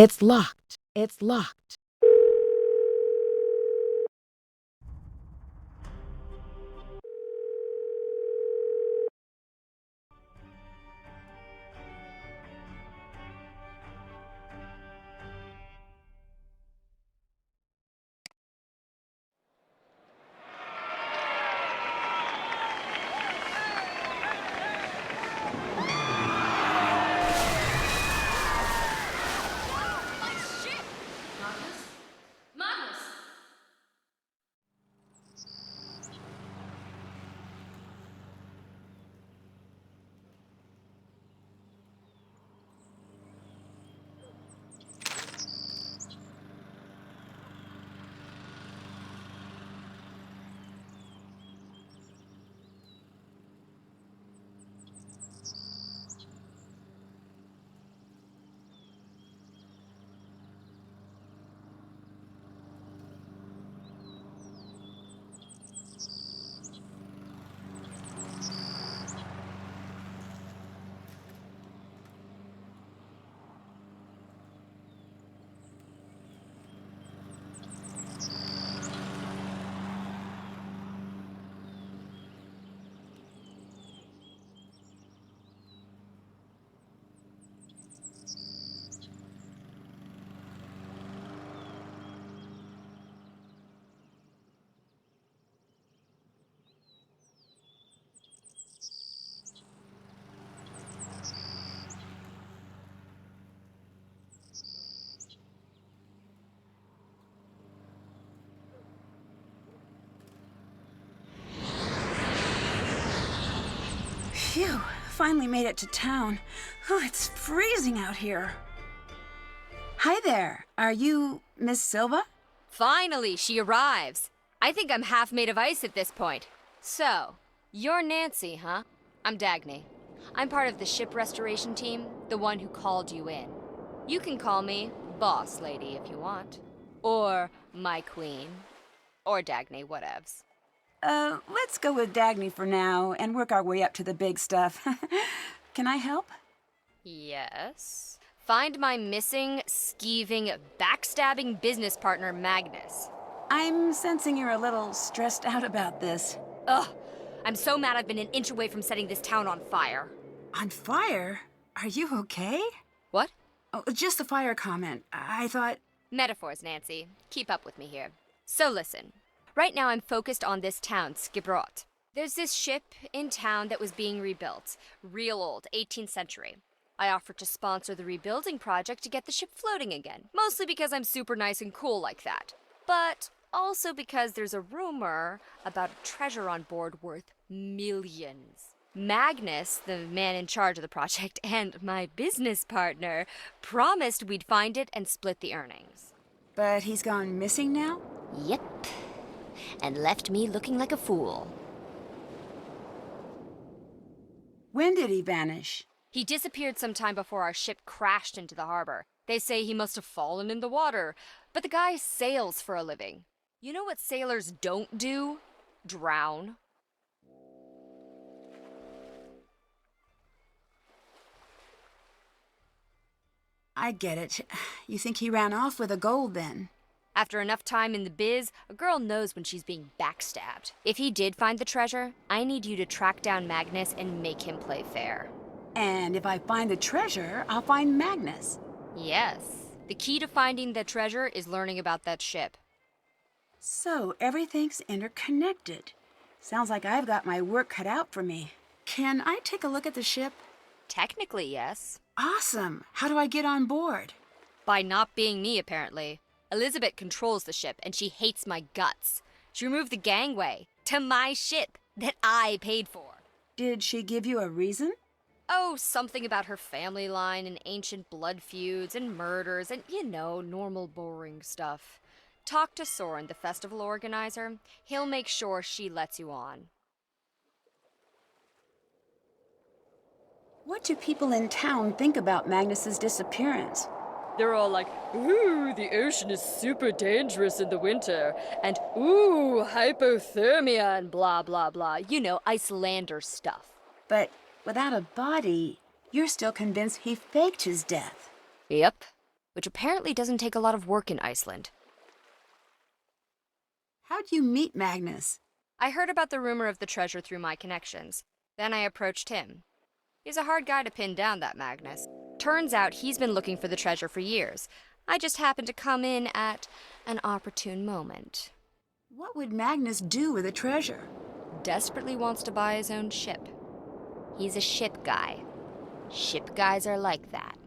It's locked. It's locked. Shit! Magnus? Magnus! Phew, finally made it to town. Oh, it's freezing out here. Hi there. Are you Miss Silva? Finally, she arrives. I think I'm half made of ice at this point. So, you're Nancy, huh? I'm Dagny. I'm part of the ship restoration team, the one who called you in. You can call me Boss Lady if you want. Or my queen. Or Dagny, whatevs. Let's go with Dagny for now and work our way up to the big stuff. Can I help? Yes. Find my missing, skeeving, backstabbing business partner, Magnus. I'm sensing you're a little stressed out about this. Ugh. I'm so mad I've been an inch away from setting this town on fire. On fire? Are you okay? What? Oh, just the fire comment. I thought... Metaphors, Nancy. Keep up with me here. So listen. Right now I'm focused on this town, Skibrot. There's this ship in town that was being rebuilt. Real old, 18th century. I offered to sponsor the rebuilding project to get the ship floating again. Mostly because I'm super nice and cool like that. But also because there's a rumor about a treasure on board worth millions. Magnus, the man in charge of the project, and my business partner promised we'd find it and split the earnings. But he's gone missing now? Yep. And left me looking like a fool. When did he vanish? He disappeared sometime before our ship crashed into the harbor. They say he must have fallen in the water, but the guy sails for a living. You know what sailors don't do? Drown. I get it. You think he ran off with the gold then? After enough time in the biz, a girl knows when she's being backstabbed. If he did find the treasure, I need you to track down Magnus and make him play fair. And if I find the treasure, I'll find Magnus. Yes. The key to finding the treasure is learning about that ship. So everything's interconnected. Sounds like I've got my work cut out for me. Can I take a look at the ship? Technically, yes. Awesome. How do I get on board? By not being me, apparently. Elizabeth controls the ship, and she hates my guts. She removed the gangway to my ship that I paid for. Did she give you a reason? Oh, something about her family line and ancient blood feuds and murders and, normal boring stuff. Talk to Soren, the festival organizer. He'll make sure she lets you on. What do people in town think about Magnus's disappearance? They're all like, ooh, the ocean is super dangerous in the winter, and ooh, hypothermia and blah, blah, blah. Icelander stuff. But without a body, you're still convinced he faked his death. Yep. which apparently doesn't take a lot of work in Iceland. How'd you meet Magnus? I heard about the rumor of the treasure through my connections. Then I approached him. He's a hard guy to pin down, that Magnus. Turns out he's been looking for the treasure for years. I just happened to come in at an opportune moment. What would Magnus do with the treasure? Desperately wants to buy his own ship. He's a ship guy. Ship guys are like that.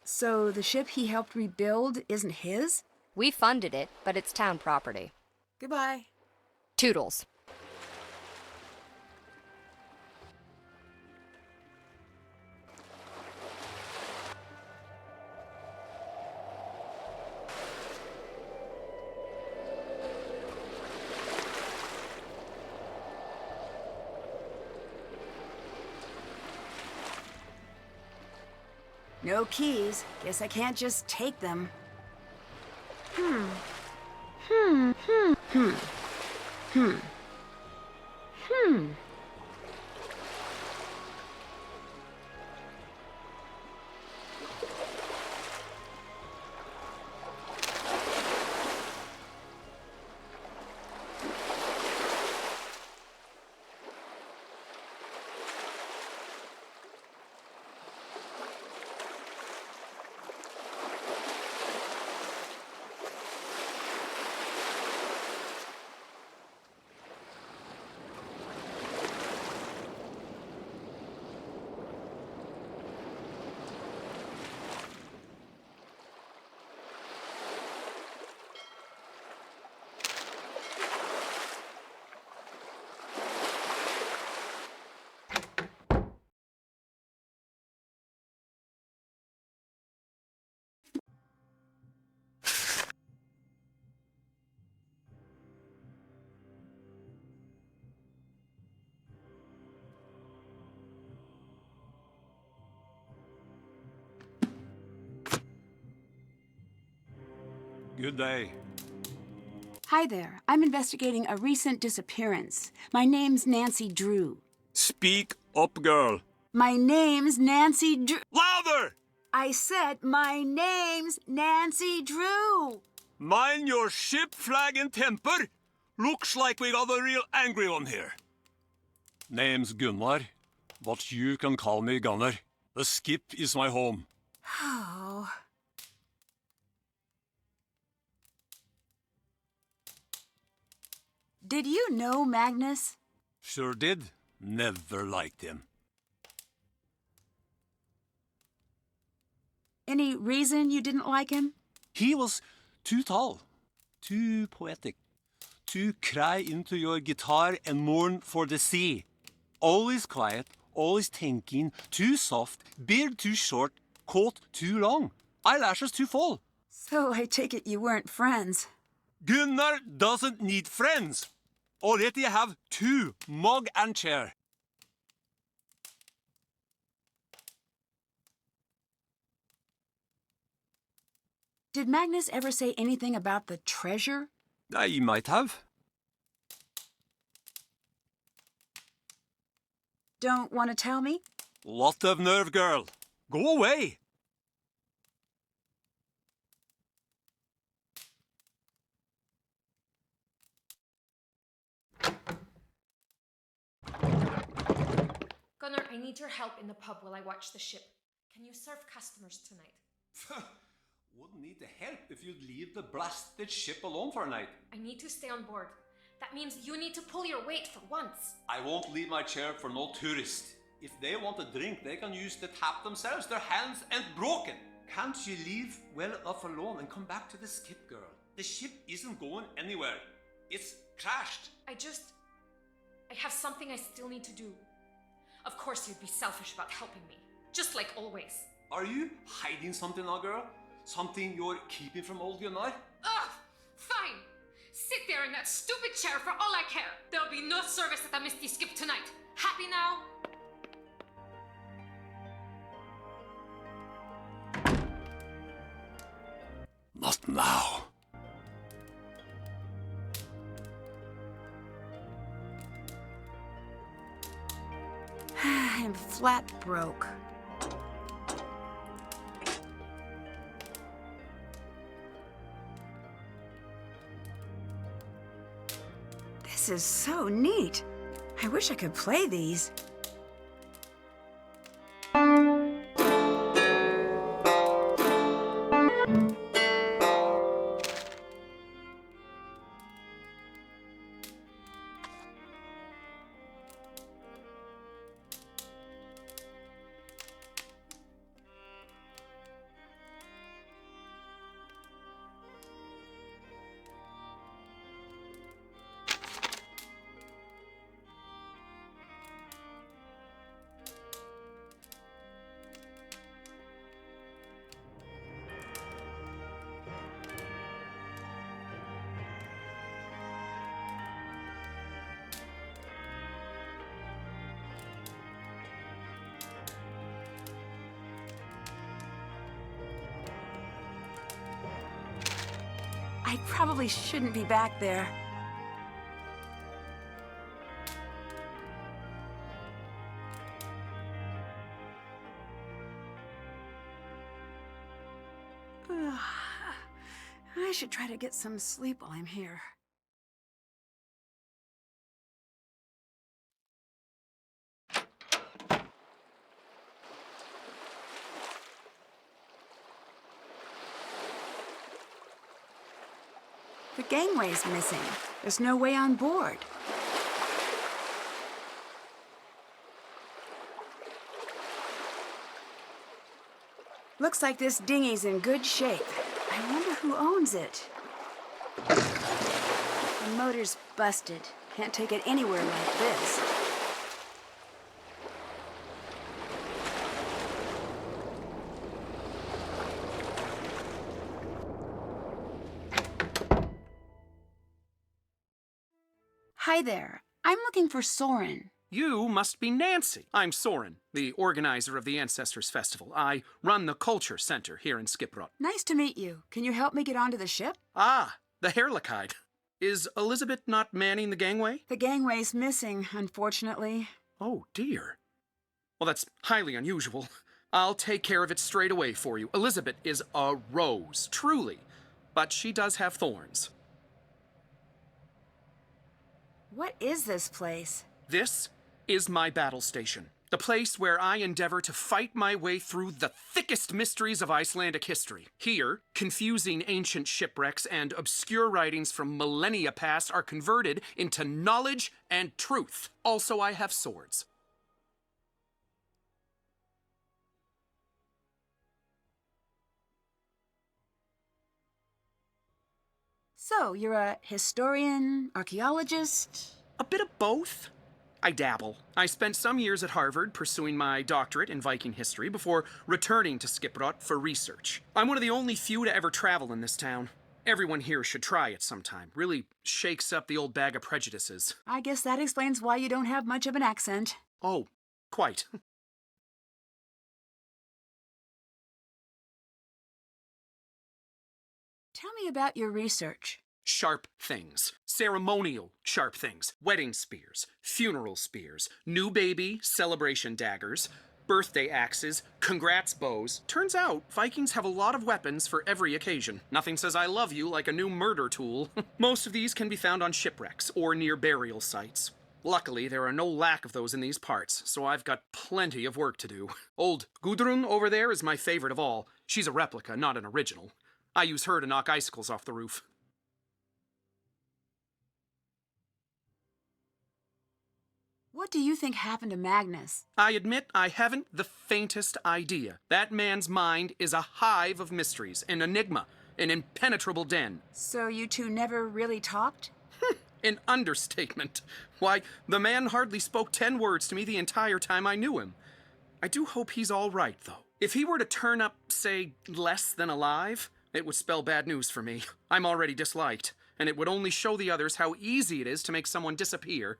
So the ship he helped rebuild isn't his? We funded it, but it's town property. Goodbye. Toodles. No keys. Guess I can't just take them. Good day. Hi there. I'm investigating a recent disappearance. My name's Nancy Drew. Speak up, girl. My name's Nancy Drew. Louder! I said my name's Nancy Drew. Mind your ship, flag, and temper. Looks like we got a real angry one here. Name's Gunnar, but you can call me Gunnar. The skip is my home. Oh. Did you know Magnus? Sure did. Never liked him. Any reason you didn't like him? He was too tall, too poetic, to cry into your guitar and mourn for the sea. Always quiet, always thinking, too soft, beard too short, coat too long, eyelashes too full. So I take it you weren't friends. Gunnar doesn't need friends. Already have two, mug and chair. Did Magnus ever say anything about the treasure? I might have. Don't want to tell me? Lot of nerve, girl. Go away. Gunnar, I need your help in the pub while I watch the ship. Can you serve customers tonight? Wouldn't need the help if you'd leave the blasted ship alone for a night. I need to stay on board. That means you need to pull your weight for once. I won't leave my chair for no tourist. If they want a drink, they can use the tap themselves. Their hands ain't broken. Can't you leave well enough alone and come back to the skip, girl? The ship isn't going anywhere. It's crashed. I have something I still need to do. Of course you'd be selfish about helping me. Just like always. Are you hiding something now, girl? Something you're keeping from old Gunnar? Ugh! Fine! Sit there in that stupid chair for all I care. There'll be no service at the Misty Skip tonight. Happy now? Not now. I'm flat broke. This is so neat. I wish I could play these. I probably shouldn't be back there. I should try to get some sleep while I'm here. The gangway's missing. There's no way on board. Looks like this dinghy's in good shape. I wonder who owns it. The motor's busted. Can't take it anywhere like this. Hi there. I'm looking for Soren. You must be Nancy. I'm Soren, the organizer of the Ancestors Festival. I run the Culture Center here in Skiprot. Nice to meet you. Can you help me get onto the ship? Ah, the Herlikide. Is Elizabeth not manning the gangway? The gangway's missing, unfortunately. Oh, dear. Well, that's highly unusual. I'll take care of it straight away for you. Elizabeth is a rose, truly. But she does have thorns. What is this place? This is my battle station. The place where I endeavor to fight my way through the thickest mysteries of Icelandic history. Here, confusing ancient shipwrecks and obscure writings from millennia past are converted into knowledge and truth. Also, I have swords. So, you're a historian, archaeologist? A bit of both. I dabble. I spent some years at Harvard pursuing my doctorate in Viking history before returning to Skiprot for research. I'm one of the only few to ever travel in this town. Everyone here should try it sometime. Really shakes up the old bag of prejudices. I guess that explains why you don't have much of an accent. Oh, quite. Tell me about your research. Sharp things. Ceremonial sharp things. Wedding spears, funeral spears, new baby celebration daggers, birthday axes, congrats bows. Turns out, Vikings have a lot of weapons for every occasion. Nothing says I love you like a new murder tool. Most of these can be found on shipwrecks or near burial sites. Luckily, there are no lack of those in these parts, so I've got plenty of work to do. Old Gudrun over there is my favorite of all. She's a replica, not an original. I use her to knock icicles off the roof. What do you think happened to Magnus? I admit I haven't the faintest idea. That man's mind is a hive of mysteries, an enigma, an impenetrable den. So you two never really talked? An understatement. Why, the man hardly spoke 10 words to me the entire time I knew him. I do hope he's all right, though. If he were to turn up, say, less than alive, it would spell bad news for me. I'm already disliked, and it would only show the others how easy it is to make someone disappear.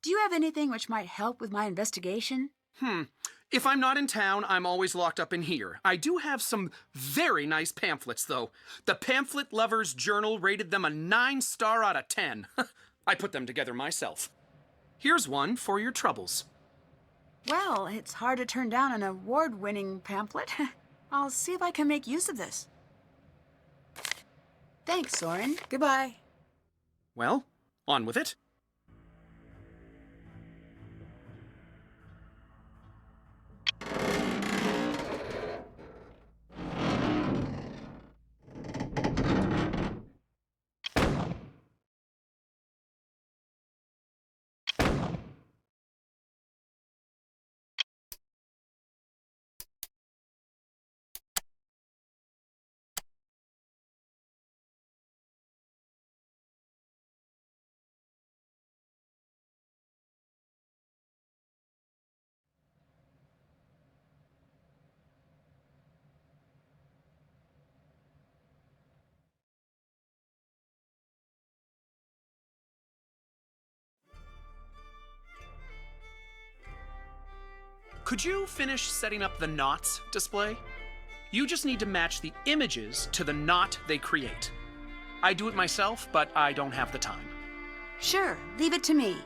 Do you have anything which might help with my investigation? If I'm not in town, I'm always locked up in here. I do have some very nice pamphlets, though. The Pamphlet Lover's Journal rated them a 9-star out of 10. I put them together myself. Here's one for your troubles. Well, it's hard to turn down an award-winning pamphlet. I'll see if I can make use of this. Thanks, Soren. Goodbye. Well, on with it. Could you finish setting up the knots display? You just need to match the images to the knot they create. I do it myself, but I don't have the time. Sure, leave it to me.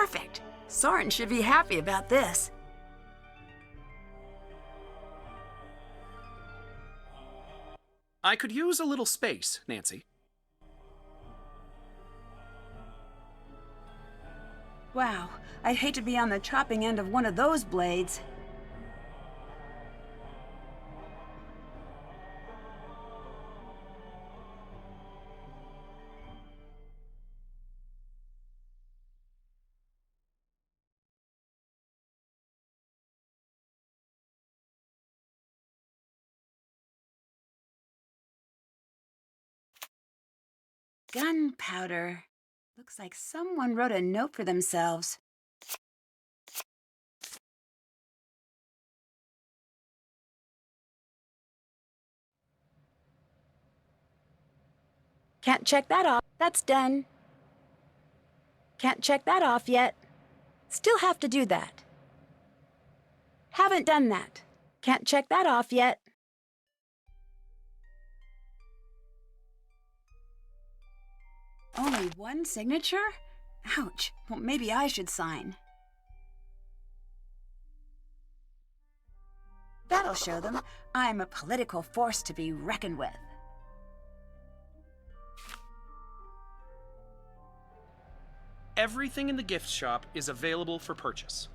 Perfect. Soren should be happy about this. I could use a little space, Nancy. Wow, I'd hate to be on the chopping end of one of those blades. Gunpowder. Looks like someone wrote a note for themselves. Can't check that off. That's done. Can't check that off yet. Still have to do that. Haven't done that. Can't check that off yet. Only one signature? Ouch. Well, maybe I should sign. That'll show them I'm a political force to be reckoned with. Everything in the gift shop is available for purchase.